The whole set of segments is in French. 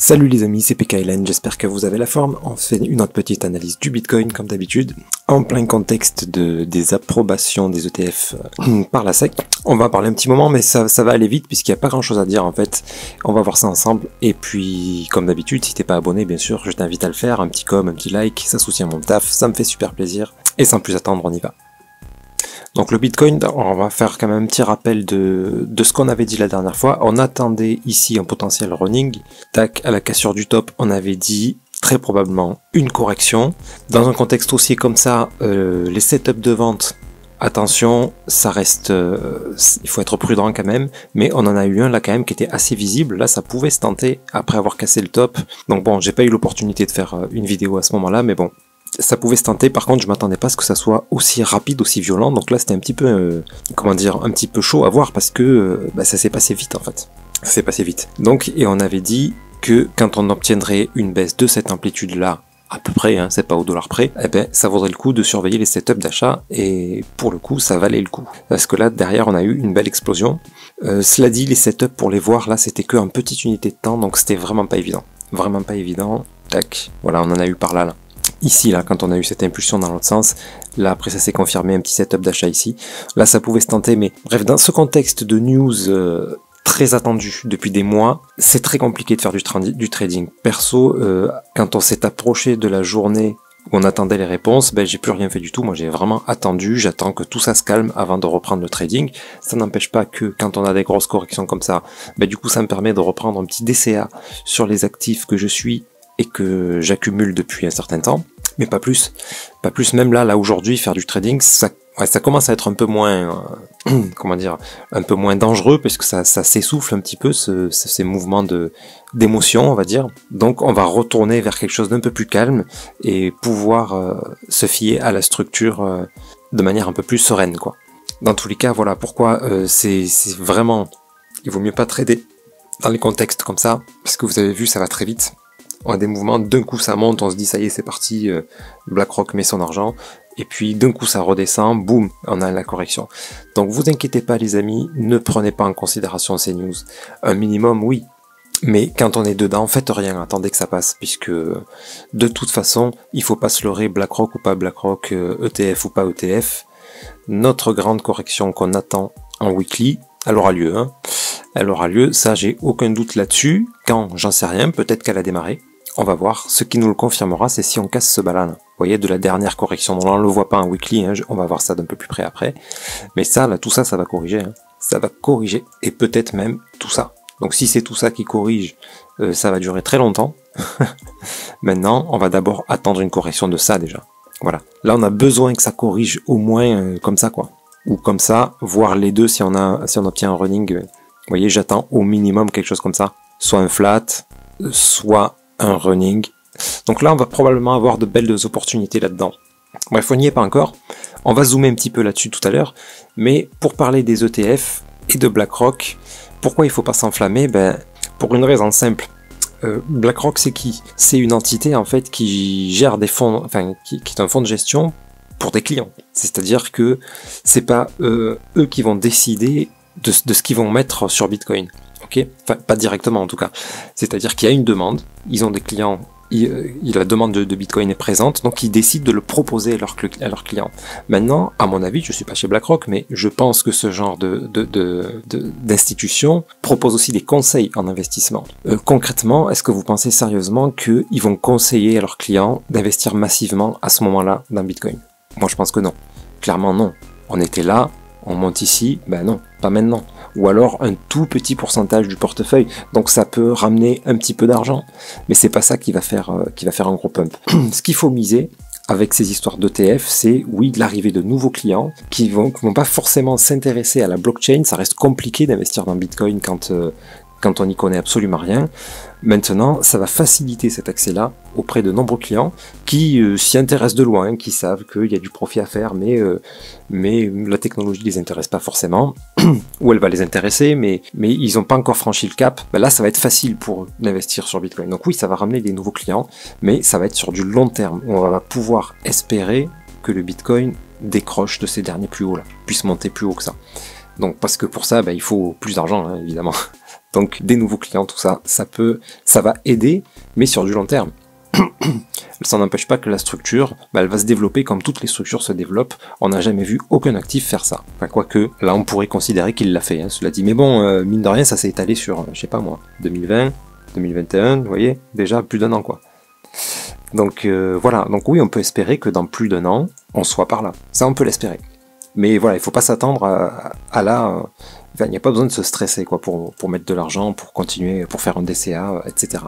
Salut les amis, c'est PKLN, j'espère que vous avez la forme. On fait une autre petite analyse du Bitcoin comme d'habitude, en plein contexte des approbations des ETF par la SEC. On va en parler un petit moment, mais ça va aller vite puisqu'il n'y a pas grand chose à dire en fait. On va voir ça ensemble, et puis comme d'habitude, si t'es pas abonné, bien sûr, je t'invite à le faire, un petit com, un petit like, ça soutient mon taf, ça me fait super plaisir, et sans plus attendre, on y va. Donc le Bitcoin, on va faire quand même un petit rappel de ce qu'on avait dit la dernière fois. On attendait ici un potentiel running. Tac, à la cassure du top, on avait dit très probablement une correction. Dans un contexte aussi comme ça, les setups de vente, attention, ça reste, il faut être prudent quand même, mais on en a eu un là quand même qui était assez visible. Là, ça pouvait se tenter après avoir cassé le top. Donc bon, j'ai pas eu l'opportunité de faire une vidéo à ce moment-là, mais bon. Ça pouvait se tenter, par contre je m'attendais pas à ce que ça soit aussi rapide, aussi violent, donc là c'était un petit peu, comment dire, un petit peu chaud à voir parce que ça s'est passé vite en fait. Ça s'est passé vite. Donc, et on avait dit que quand on obtiendrait une baisse de cette amplitude là, à peu près, hein, c'est pas au dollar près, eh ben ça vaudrait le coup de surveiller les setups d'achat, et pour le coup ça valait le coup. Parce que là derrière on a eu une belle explosion. Cela dit, les setups pour les voir là c'était que en petite unité de temps, donc c'était vraiment pas évident. Vraiment pas évident. Tac, voilà, on en a eu par là. Ici, là, quand on a eu cette impulsion dans l'autre sens, là, après, ça s'est confirmé, un petit setup d'achat ici. Là, ça pouvait se tenter, mais bref, dans ce contexte de news très attendu depuis des mois, c'est très compliqué de faire du trading. Perso, quand on s'est approché de la journée où on attendait les réponses, j'ai plus rien fait du tout. Moi, j'ai vraiment attendu, j'attends que tout ça se calme avant de reprendre le trading. Ça n'empêche pas que quand on a des grosses corrections comme ça, du coup, ça me permet de reprendre un petit DCA sur les actifs que je suis et que j'accumule depuis un certain temps, mais pas plus. Pas plus, même là aujourd'hui, faire du trading, ça commence à être un peu moins, comment dire, un peu moins dangereux, parce que ça s'essouffle un petit peu, ces mouvements d'émotion, on va dire. Donc on va retourner vers quelque chose d'un peu plus calme, et pouvoir se fier à la structure de manière un peu plus sereine, quoi. Dans tous les cas, voilà pourquoi c'est vraiment, il vaut mieux pas trader dans les contextes comme ça, parce que vous avez vu, ça va très vite. On a des mouvements, d'un coup ça monte, on se dit ça y est c'est parti, BlackRock met son argent, et puis d'un coup ça redescend, boum, on a la correction. Donc vous inquiétez pas les amis, ne prenez pas en considération ces news. Un minimum oui, mais quand on est dedans, faites rien, attendez que ça passe, puisque de toute façon, il faut pas se leurrer, BlackRock ou pas BlackRock, ETF ou pas ETF, notre grande correction qu'on attend en weekly, elle aura lieu, hein. Elle aura lieu, ça j'ai aucun doute là-dessus. Quand, j'en sais rien, peut-être qu'elle a démarré. On va voir. Ce qui nous le confirmera, c'est si on casse ce bas-là. Vous voyez, de la dernière correction. Donc là, on le voit pas en weekly, hein. On va voir ça d'un peu plus près après. Mais ça, là, tout ça, ça va corriger. Hein. Ça va corriger, et peut-être même tout ça. Donc si c'est tout ça qui corrige, ça va durer très longtemps. Maintenant, on va d'abord attendre une correction de ça déjà. Voilà. Là, on a besoin que ça corrige au moins comme ça, quoi. Ou comme ça, voire les deux si on obtient un running. Vous voyez, j'attends au minimum quelque chose comme ça. Soit un flat, soit un running. Donc là, on va probablement avoir de belles opportunités là-dedans. Bref, on n'y est pas encore. On va zoomer un petit peu là-dessus tout à l'heure. Mais pour parler des ETF et de BlackRock, pourquoi il ne faut pas s'enflammer? Pour une raison simple. BlackRock, c'est qui? C'est une entité en fait qui gère des fonds, enfin qui est un fonds de gestion pour des clients. C'est-à-dire que c'est pas eux qui vont décider de ce qu'ils vont mettre sur Bitcoin. Ok, enfin, pas directement en tout cas. C'est-à-dire qu'il y a une demande, ils ont des clients, la demande de Bitcoin est présente, donc ils décident de le proposer à leurs clients. Maintenant, à mon avis, je suis pas chez BlackRock, mais je pense que ce genre d'institution propose aussi des conseils en investissement. Concrètement, est-ce que vous pensez sérieusement qu'ils vont conseiller à leurs clients d'investir massivement à ce moment-là dans Bitcoin? Moi, je pense que non. Clairement, non. On était là, on monte ici, non, pas maintenant. Ou alors un tout petit pourcentage du portefeuille, donc ça peut ramener un petit peu d'argent, mais c'est pas ça qui va faire un gros pump. Ce qu'il faut miser avec ces histoires d'ETF, c'est oui de l'arrivée de nouveaux clients qui vont pas forcément s'intéresser à la blockchain. Ça reste compliqué d'investir dans Bitcoin quand on n'y connaît absolument rien. Maintenant, ça va faciliter cet accès-là auprès de nombreux clients qui s'y intéressent de loin, qui savent qu'il y a du profit à faire, mais la technologie les intéresse pas forcément, ou elle va les intéresser, mais ils n'ont pas encore franchi le cap. Là, ça va être facile pour d'investir sur Bitcoin. Donc oui, ça va ramener des nouveaux clients, mais ça va être sur du long terme. On va pouvoir espérer que le Bitcoin décroche de ces derniers plus hauts là, puisse monter plus haut que ça. Donc parce que pour ça, il faut plus d'argent, hein, évidemment. Donc des nouveaux clients, tout ça, ça va aider, mais sur du long terme. Ça n'empêche pas que la structure, elle va se développer comme toutes les structures se développent. On n'a jamais vu aucun actif faire ça. Enfin, quoique, là on pourrait considérer qu'il l'a fait, cela dit. Mais bon, mine de rien, ça s'est étalé sur, je sais pas moi, 2020, 2021, vous voyez, déjà plus d'un an quoi. Donc voilà, donc oui, on peut espérer que dans plus d'un an, on soit par là. Ça, on peut l'espérer. Mais voilà, il faut pas s'attendre à là... il n'y a pas besoin de se stresser quoi, pour mettre de l'argent, pour continuer, pour faire un DCA, etc.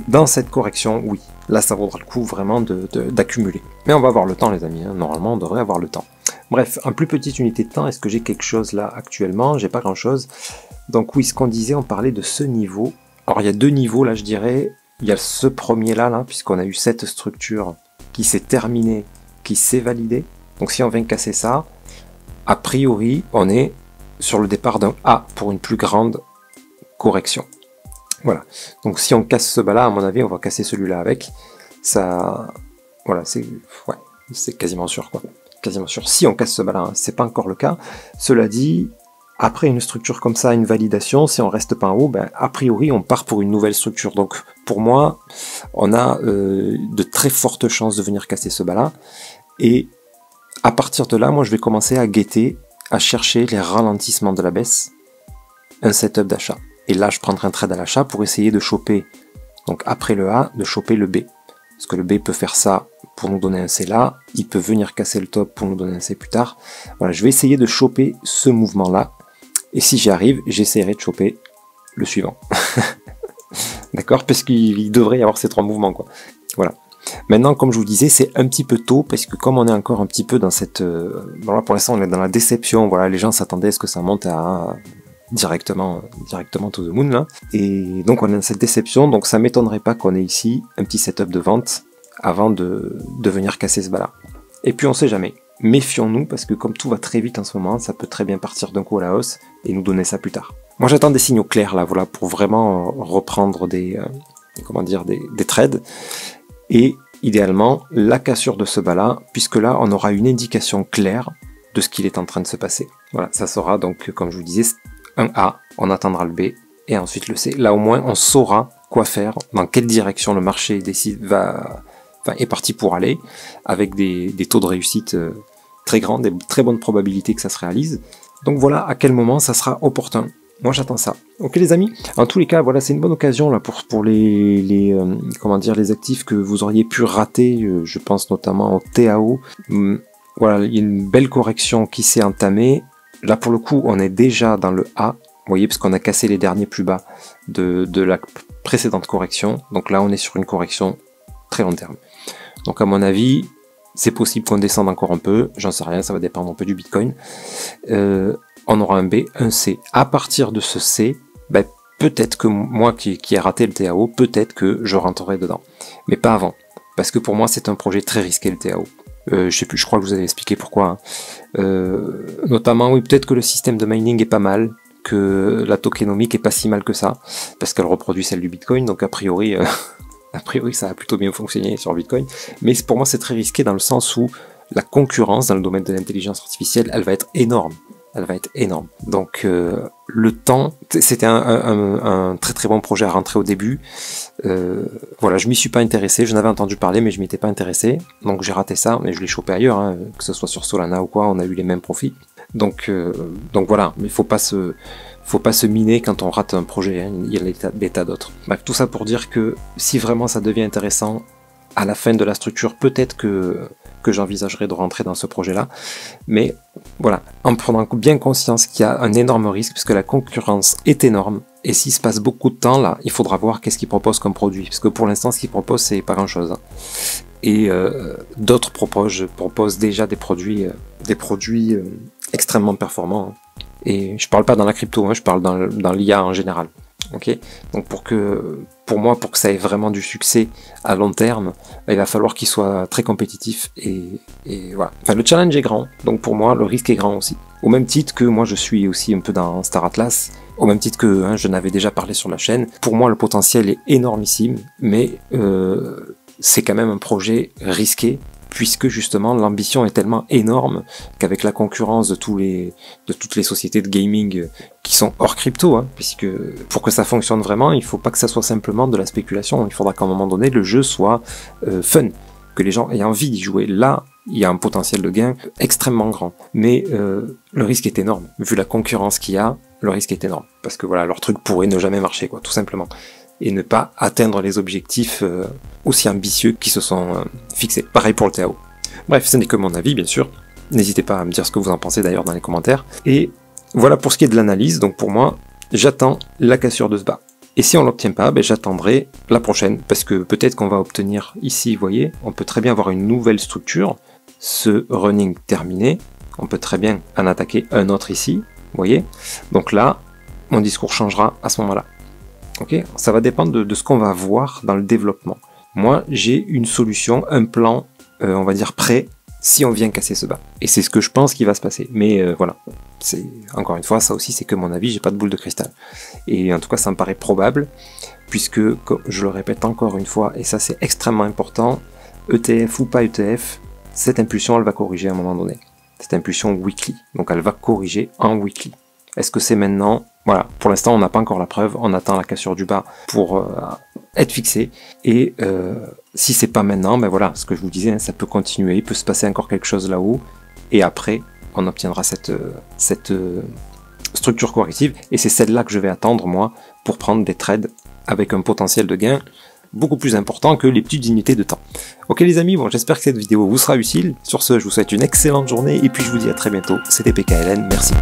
Dans cette correction, oui, là ça vaudra le coup vraiment d'accumuler. Mais on va avoir le temps les amis, normalement on devrait avoir le temps. Bref, en plus petite unité de temps, est-ce que j'ai quelque chose là actuellement? J'ai pas grand chose. Donc oui, ce qu'on disait, on parlait de ce niveau. Alors il y a deux niveaux là je dirais. Il y a ce premier là, puisqu'on a eu cette structure qui s'est terminée, qui s'est validée. Donc si on vient casser ça, a priori on est sur le départ d'un A pour une plus grande correction. Voilà, donc si on casse ce bas-là, à mon avis, on va casser celui-là avec. Ça, voilà, c'est quasiment sûr, quoi. Quasiment sûr. Si on casse ce bas-là, c'est pas encore le cas. Cela dit, après une structure comme ça, une validation, si on reste pas en haut, a priori, on part pour une nouvelle structure. Donc, pour moi, on a de très fortes chances de venir casser ce bas-là. Et à partir de là, moi, je vais commencer à guetter, à chercher les ralentissements de la baisse, un setup d'achat. Et là, je prendrai un trade à l'achat pour essayer de choper, donc après le A, de choper le B. Parce que le B peut faire ça pour nous donner un C là, il peut venir casser le top pour nous donner un C plus tard. Voilà, je vais essayer de choper ce mouvement-là. Et si j'y arrive, j'essaierai de choper le suivant. D'accord? Parce qu'il devrait y avoir ces trois mouvements, quoi. Voilà. Maintenant, comme je vous disais, c'est un petit peu tôt, parce que comme on est encore un petit peu dans cette... voilà, pour l'instant, on est dans la déception. Voilà, les gens s'attendaient à ce que ça monte à... directement to the moon là, et donc on a cette déception, donc ça m'étonnerait pas qu'on ait ici un petit setup de vente avant de venir casser ce bas là. Et puis on sait jamais, méfions-nous parce que comme tout va très vite en ce moment, ça peut très bien partir d'un coup à la hausse et nous donner ça plus tard. Moi j'attends des signaux clairs là, voilà, pour vraiment reprendre des trades, et idéalement la cassure de ce bas là, puisque là on aura une indication claire de ce qu'il est en train de se passer. Voilà, ça sera donc, comme je vous disais, un A, on attendra le B, et ensuite le C. Là au moins on saura quoi faire, dans quelle direction le marché est parti pour aller, avec des taux de réussite très grands, des très bonnes probabilités que ça se réalise. Donc voilà à quel moment ça sera opportun. Moi j'attends ça. Ok les amis. En tous les cas, voilà, c'est une bonne occasion là pour les actifs que vous auriez pu rater. Je pense notamment au TAO. Voilà, il y a une belle correction qui s'est entamée. Là, pour le coup, on est déjà dans le A, vous voyez, parce qu'on a cassé les derniers plus bas de la précédente correction. Donc là, on est sur une correction très long terme. Donc à mon avis, c'est possible qu'on descende encore un peu. J'en sais rien, ça va dépendre un peu du Bitcoin. On aura un B, un C. À partir de ce C, peut-être que moi qui ai raté le TAO, peut-être que je rentrerai dedans. Mais pas avant. Parce que pour moi, c'est un projet très risqué, le TAO. Je sais plus, je crois que vous avez expliqué pourquoi. Notamment, oui, peut-être que le système de mining est pas mal, que la tokenomique est pas si mal que ça, parce qu'elle reproduit celle du Bitcoin, donc a priori ça a plutôt bien fonctionné sur Bitcoin. Mais pour moi, c'est très risqué dans le sens où la concurrence dans le domaine de l'intelligence artificielle, elle va être énorme. Elle va être énorme. Donc le temps, c'était un très très bon projet à rentrer au début. Voilà, je m'y suis pas intéressé, je n'avais entendu parler mais je m'y étais pas intéressé. Donc j'ai raté ça, mais je l'ai chopé ailleurs, que ce soit sur Solana ou quoi, on a eu les mêmes profits. Donc voilà, mais faut pas se miner quand on rate un projet, il y a des tas d'autres. Bref, tout ça pour dire que si vraiment ça devient intéressant, à la fin de la structure, peut-être que j'envisagerais de rentrer dans ce projet-là. Mais voilà, en prenant bien conscience qu'il y a un énorme risque, puisque la concurrence est énorme. Et s'il se passe beaucoup de temps, là, il faudra voir qu'est-ce qu'ils proposent comme produit. Parce que pour l'instant, ce qu'ils proposent, c'est pas grand-chose. Et d'autres proposent déjà des produits extrêmement performants. Et je parle pas dans la crypto, je parle dans l'IA en général. Ok, donc pour que ça ait vraiment du succès à long terme, il va falloir qu'il soit très compétitif et voilà. Enfin, le challenge est grand, donc pour moi le risque est grand aussi. Au même titre que moi je suis aussi un peu dans Star Atlas, au même titre que je n'avais déjà parlé sur la chaîne. Pour moi le potentiel est énormissime, mais c'est quand même un projet risqué, puisque justement l'ambition est tellement énorme qu'avec la concurrence de toutes les sociétés de gaming qui sont hors crypto, hein, puisque pour que ça fonctionne vraiment, il faut pas que ça soit simplement de la spéculation, il faudra qu'à un moment donné le jeu soit fun, que les gens aient envie d'y jouer. Là, il y a un potentiel de gain extrêmement grand, mais le risque est énorme, vu la concurrence qu'il y a, le risque est énorme, parce que voilà, leur truc pourrait ne jamais marcher, quoi, tout simplement, et ne pas atteindre les objectifs aussi ambitieux qui se sont fixés. Pareil pour le TAO. Bref, ce n'est que mon avis, bien sûr. N'hésitez pas à me dire ce que vous en pensez d'ailleurs dans les commentaires. Et voilà pour ce qui est de l'analyse. Donc pour moi, j'attends la cassure de ce bas. Et si on l'obtient pas, ben j'attendrai la prochaine, parce que peut-être qu'on va obtenir ici, vous voyez, on peut très bien avoir une nouvelle structure, ce running terminé, on peut très bien en attaquer un autre ici, vous voyez. Donc là, mon discours changera à ce moment-là. Ok, ça va dépendre de ce qu'on va voir dans le développement. Moi, j'ai une solution, un plan, on va dire prêt, si on vient casser ce bas. Et c'est ce que je pense qui va se passer. Mais voilà, c'est encore une fois, ça aussi c'est que mon avis, j'ai pas de boule de cristal. Et en tout cas, ça me paraît probable, puisque, comme je le répète encore une fois, et ça c'est extrêmement important, ETF ou pas ETF, cette impulsion, elle va corriger à un moment donné. Cette impulsion weekly, donc elle va corriger en weekly. Est-ce que c'est maintenant? Voilà, pour l'instant on n'a pas encore la preuve, on attend la cassure du bas pour être fixé, et si c'est pas maintenant, ben voilà, ce que je vous disais, hein, ça peut continuer, il peut se passer encore quelque chose là-haut, et après on obtiendra cette structure corrective, et c'est celle-là que je vais attendre moi, pour prendre des trades avec un potentiel de gain beaucoup plus important que les petites unités de temps. Ok les amis, bon j'espère que cette vidéo vous sera utile, sur ce je vous souhaite une excellente journée, et puis je vous dis à très bientôt, c'était PKLN, merci.